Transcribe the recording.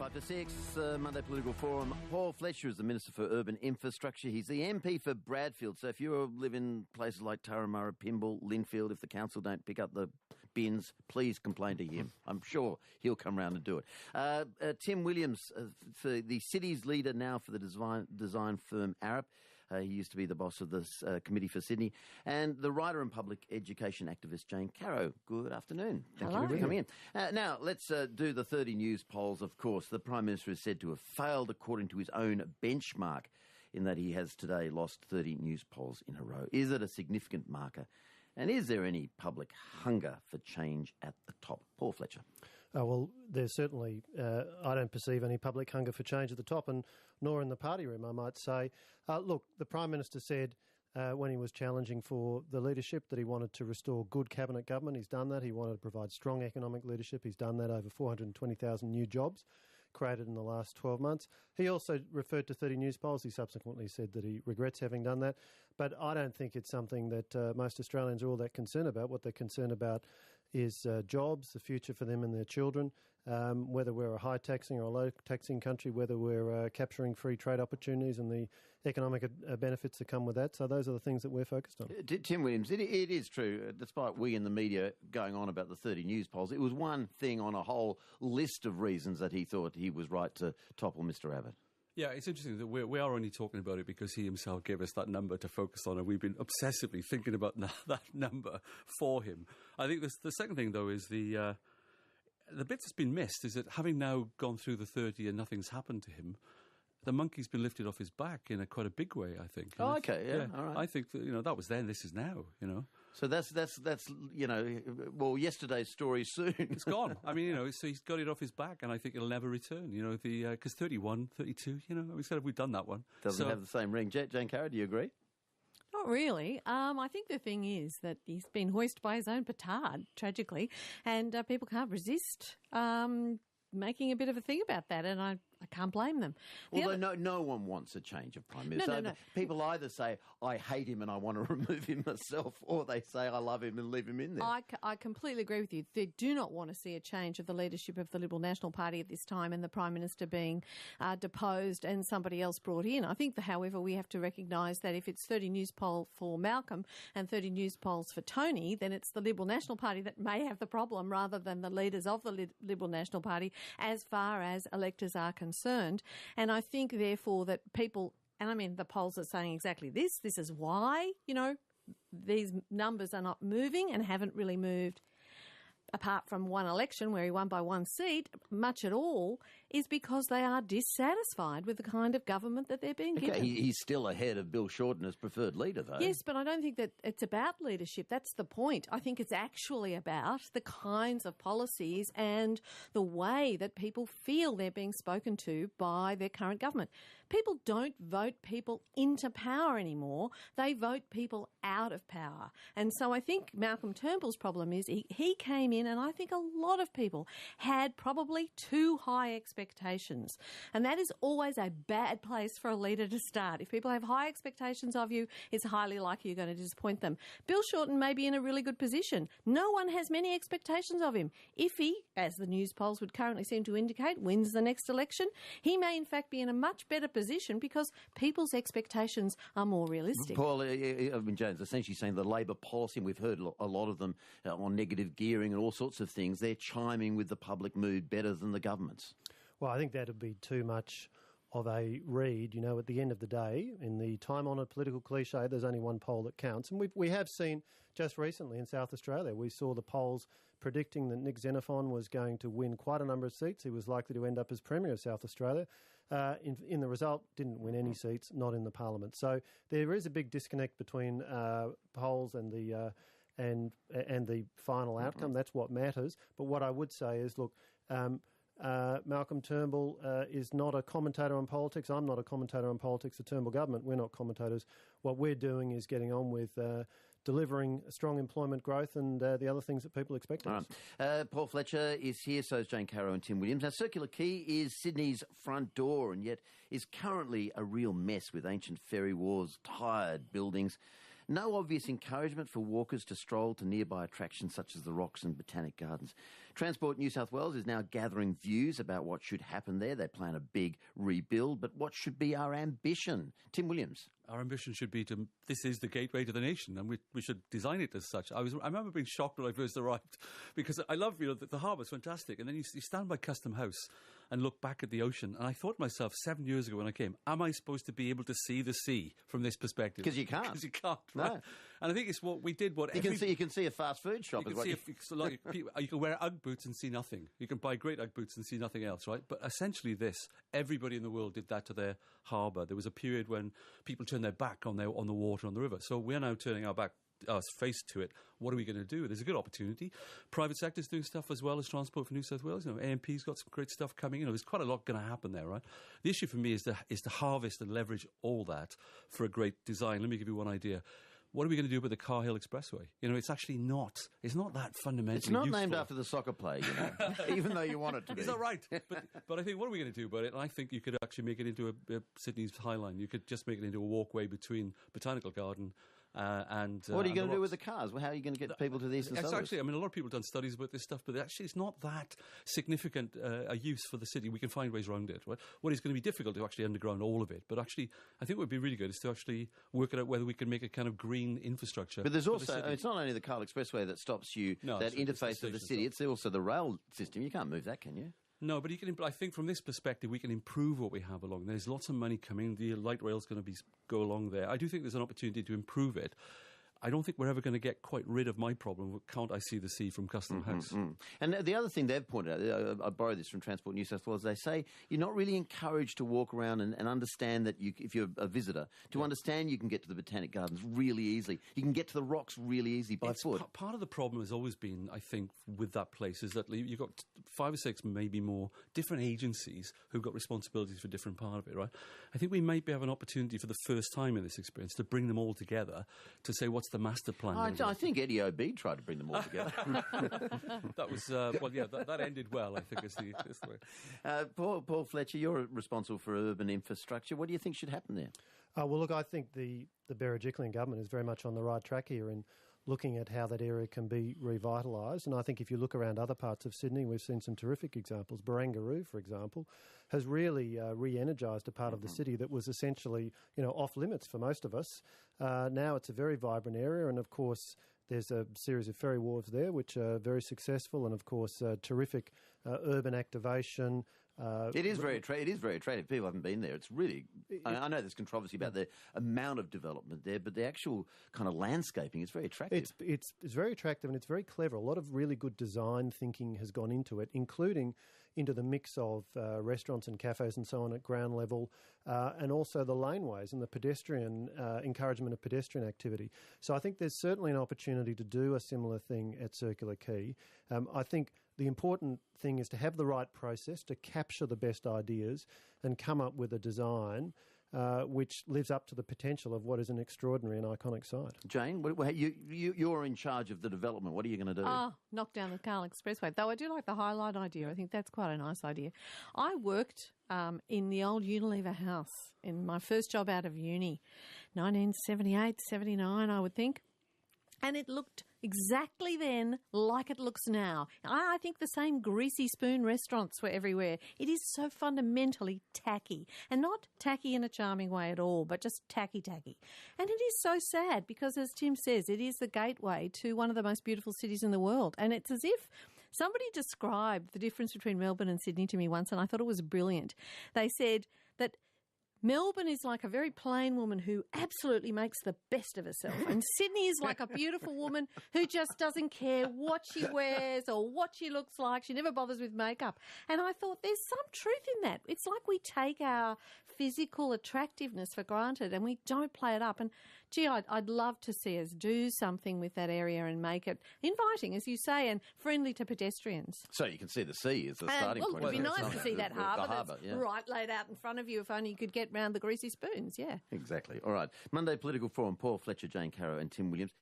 5 to 6, Monday Political Forum. Paul Fletcher is the Minister for Urban Infrastructure. He's the MP for Bradfield. So if you live in places like Turramurra, Pymble, Linfield, if the council don't pick up the bins, please complain to him. I'm sure he'll come round and do it. Tim Williams, for the city's leader now for the design firm Arup. He used to be the boss of this committee for Sydney. And the writer and public education activist Jane Caro. Good afternoon. Thank you for coming in. Now, let's do the 30 News polls, of course. The Prime Minister is said to have failed according to his own benchmark in that he has today lost 30 news polls in a row. Is it a significant marker? And is there any public hunger for change at the top? Paul Fletcher. Well, there's certainly, I don't perceive any public hunger for change at the top, and nor in the party room, I might say. Look, the Prime Minister said when he was challenging for the leadership that he wanted to restore good cabinet government. He's done that. He wanted to provide strong economic leadership. He's done that. Over 420,000 new jobs created in the last 12 months. He also referred to 30 news polls. He subsequently said that he regrets having done that. But I don't think it's something that most Australians are all that concerned about. What they're concerned about is jobs, the future for them and their children, whether we're a high-taxing or a low-taxing country, whether we're capturing free trade opportunities and the economic benefits that come with that. So those are the things that we're focused on. Tim Williams, it is true, despite we in the media going on about the 30 news polls, it was one thing on a whole list of reasons that he thought he was right to topple Mr Abbott. Yeah, it's interesting that we are only talking about it because he himself gave us that number to focus on, and we've been obsessively thinking about that number for him. I think the second thing, though, is the bit that's been missed is that having now gone through the 30 and nothing's happened to him, the monkey's been lifted off his back in quite a big way, I think. Oh, okay, yeah, all right. I think that, that was then, this is now, So that's well, yesterday's story soon. It's gone. I mean, so he's got it off his back, and I think it'll never return, because 31, 32, we said we've done that one. Doesn't have the same ring. Jane Caro, do you agree? Not really. I think the thing is that he's been hoisted by his own petard, tragically, and people can't resist making a bit of a thing about that, and I can't blame them. Although no one wants a change of Prime Minister. No. People either say, I hate him and I want to remove him myself, or they say, I love him and leave him in there. I completely agree with you. They do not want to see a change of the leadership of the Liberal National Party at this time and the Prime Minister being deposed and somebody else brought in. I think, however, we have to recognise that if it's 30 news poll for Malcolm and 30 news polls for Tony, then it's the Liberal National Party that may have the problem rather than the leaders of the Liberal National Party as far as electors are concerned. And I think, therefore, that people, and I mean the polls are saying exactly this is why, these numbers are not moving and haven't really moved, apart from one election where he won by one seat, much at all, is because they are dissatisfied with the kind of government that they're being given. He's still ahead of Bill Shorten as preferred leader, though. Yes, but I don't think that it's about leadership. That's the point. I think it's actually about the kinds of policies and the way that people feel they're being spoken to by their current government. People don't vote people into power anymore. They vote people out of power. And so I think Malcolm Turnbull's problem is he came in, and I think a lot of people had probably too high expectations. And that is always a bad place for a leader to start. If people have high expectations of you, it's highly likely you're going to disappoint them. Bill Shorten may be in a really good position. No one has many expectations of him. If he, as the news polls would currently seem to indicate, wins the next election, he may in fact be in a much better position because people's expectations are more realistic. Paul, Jane's essentially saying the Labor policy, and we've heard a lot of them on negative gearing and all sorts of things, they're chiming with the public mood better than the government's. Well, I think that would be too much of a read. At the end of the day, in the time-honoured political cliche, there's only one poll that counts. And we have seen just recently in South Australia, we saw the polls predicting that Nick Xenophon was going to win quite a number of seats. He was likely to end up as Premier of South Australia. In the result, didn't win any seats, not in the Parliament. So there is a big disconnect between polls and the and the final outcome. That's what matters. But what I would say is, look, Malcolm Turnbull is not a commentator on politics. I'm not a commentator on politics. The Turnbull government, we're not commentators. What we're doing is getting on with delivering strong employment growth and the other things that people expect of us. Paul Fletcher is here, so is Jane Caro and Tim Williams. Now, Circular Quay is Sydney's front door and yet is currently a real mess with ancient ferry wharves, tired buildings. No obvious encouragement for walkers to stroll to nearby attractions such as the Rocks and Botanic Gardens. Transport New South Wales is now gathering views about what should happen there. They plan a big rebuild, but what should be our ambition? Tim Williams. Our ambition should be this is the gateway to the nation, and we should design it as such. I remember being shocked when I first arrived, because I love, the harbour's fantastic, and then you stand by Custom House and look back at the ocean, and I thought to myself 7 years ago when I came, am I supposed to be able to see the sea from this perspective? Because you can't. Because you can't, No. right? And I think it's what we did. You can see a fast food shop. You can wear Ugg boots and see nothing. You can buy great Ugg boots and see nothing else, right? But essentially everybody in the world did that to their harbour. There was a period when people turned their back on the water, on the river. So we're now turning our face to it. What are we going to do? There's a good opportunity. Private sector's doing stuff as well as Transport for New South Wales. AMP's got some great stuff coming. There's quite a lot going to happen there, right? The issue for me is to harvest and leverage all that for a great design. Let me give you one idea. What are we going to do with the Car Hill Expressway? It's actually not. It's not that fundamentally It's not useful. named after the soccer play, even though you want it to be. Is that right? But I think, what are we going to do about it? And I think you could actually make it into a Sydney's High Line. You could just make it into a walkway between Botanical Garden and... What are you going to do with Rocks. the cars? Well, how are you going to get people to the eastern suburbs? Actually, a lot of people have done studies about this stuff, but actually it's not that significant a use for the city. We can find ways around it. Right? What is going to be difficult to actually underground all of it, but actually I think what would be really good is to actually work it out whether we can make a kind of green infrastructure. But there's also, it's not only the Car Hill Expressway that stops you, that interface with the city, it's also the rail system. You can't move that, can you? No, but I think from this perspective, we can improve what we have along. There's lots of money coming. The light rail's going to go along there. I do think there's an opportunity to improve it. I don't think we're ever going to get quite rid of my problem. Can't I see the sea from Custom House? And the other thing they've pointed out, I borrow this from Transport New South Wales, they say you're not really encouraged to walk around and understand that if you're a visitor, to understand you can get to the Botanic Gardens really easily. You can get to the Rocks really easy by foot. Part of the problem has always been, I think, with that place is that you've got 5 or 6, maybe more, different agencies who've got responsibilities for different part of it, right? I think we might have an opportunity for the first time in this experience to bring them all together to say, what's the master plan? I think Eddie O'B tried to bring them all together. That was, that ended well, I think, is the way. Paul Fletcher, you're responsible for urban infrastructure. What do you think should happen there? Well, look, I think the Berejiklian government is very much on the right track here in looking at how that area can be revitalised. And I think if you look around other parts of Sydney, we've seen some terrific examples. Barangaroo, for example, has really re-energised a part of the city that was essentially, off limits for most of us. Now it's a very vibrant area, and of course there's a series of ferry wharves there which are very successful, and of course terrific urban activation. It is very attractive. People haven't been there. It's really... I know there's controversy about the amount of development there, but the actual kind of landscaping is very attractive. It's very attractive, and it's very clever. A lot of really good design thinking has gone into it, including into the mix of restaurants and cafes and so on at ground level, and also the laneways and the pedestrian encouragement of pedestrian activity. So I think there's certainly an opportunity to do a similar thing at Circular Quay. I think the important thing is to have the right process to capture the best ideas and come up with a design which lives up to the potential of what is an extraordinary and iconic site. Jane, you're in charge of the development. What are you going to do? Knock down the Car Hill Expressway. Though I do like the highlight idea. I think that's quite a nice idea. I worked in the old Unilever house in my first job out of uni, 1978, 79, I would think. And it looked exactly then like it looks now. I think the same greasy spoon restaurants were everywhere. It is so fundamentally tacky, and not tacky in a charming way at all, but just tacky. And it is so sad because, as Tim says, it is the gateway to one of the most beautiful cities in the world. And it's as if somebody described the difference between Melbourne and Sydney to me once, and I thought it was brilliant. They said that Melbourne is like a very plain woman who absolutely makes the best of herself. And Sydney is like a beautiful woman who just doesn't care what she wears or what she looks like. She never bothers with makeup. And I thought there's some truth in that. It's like we take our physical attractiveness for granted and we don't play it up. And gee, I'd love to see us do something with that area and make it inviting, as you say, and friendly to pedestrians. So you can see the sea as the starting point. It would be nice to see that harbour that's right laid out in front of you if only you could get round the greasy spoons, yeah. Exactly. All right. Monday Political Forum, Paul Fletcher, Jane Caro and Tim Williams.